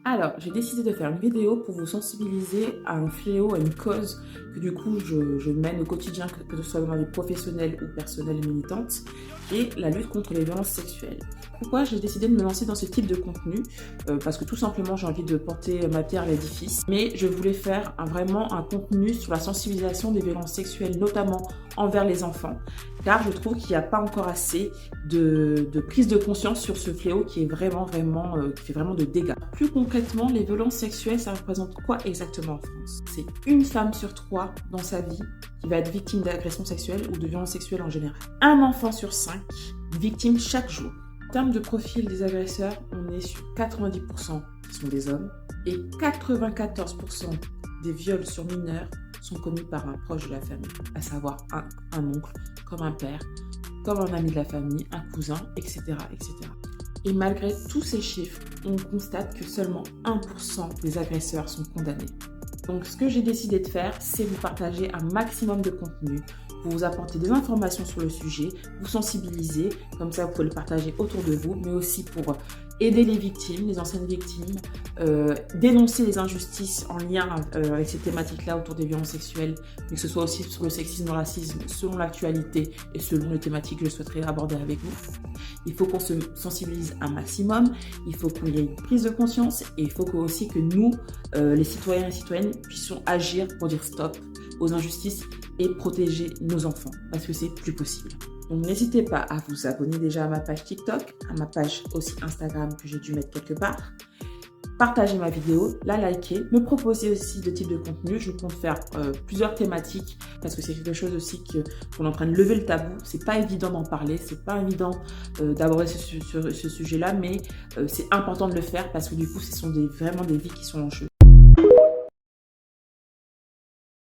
Alors, j'ai décidé de faire une vidéo pour vous sensibiliser à un fléau, à une cause que du coup je mène au quotidien, que ce soit dans ma vie professionnelle ou personnelle et militante, et la lutte contre les violences sexuelles. Pourquoi j'ai décidé de me lancer dans ce type de contenu? Parce que tout simplement j'ai envie de porter ma pierre à l'édifice, mais je voulais faire vraiment un contenu sur la sensibilisation des violences sexuelles, notamment envers les enfants, car je trouve qu'il n'y a pas encore assez de prise de conscience sur ce fléau qui est qui fait vraiment de dégâts. Plus concrètement, les violences sexuelles, ça représente quoi exactement en France? C'est une femme sur 3 dans sa vie qui va être victime d'agressions sexuelles ou de violences sexuelles en général. Un enfant sur 5 victime chaque jour. En termes de profil des agresseurs, on est sur 90% qui sont des hommes et 94% des viols sur mineurs sont commis par un proche de la famille, à savoir un oncle, comme un père, comme un ami de la famille, un cousin, etc., etc. Et malgré tous ces chiffres, on constate que seulement 1% des agresseurs sont condamnés. Donc ce que j'ai décidé de faire, c'est vous partager un maximum de contenu pour vous apporter des informations sur le sujet, vous sensibiliser, comme ça vous pouvez le partager autour de vous, mais aussi pour aider les victimes, les anciennes victimes, dénoncer les injustices en lien avec ces thématiques-là autour des violences sexuelles, mais que ce soit aussi sur le sexisme, le racisme, selon l'actualité et selon les thématiques que je souhaiterais aborder avec vous. Il faut qu'on se sensibilise un maximum, il faut qu'il y ait une prise de conscience et il faut aussi que nous, les citoyens et citoyennes, puissions agir pour dire stop aux injustices et protéger nos enfants, parce que c'est plus possible. Donc n'hésitez pas à vous abonner déjà à ma page TikTok, à ma page aussi Instagram que j'ai dû mettre quelque part. Partagez ma vidéo, la liker, me proposer aussi de types de contenu. Je compte faire plusieurs thématiques parce que c'est quelque chose aussi qu'on est en train de lever le tabou. C'est pas évident d'en parler, c'est pas évident d'aborder ce sujet-là, mais c'est important de le faire parce que du coup, ce sont vraiment des vies qui sont en jeu.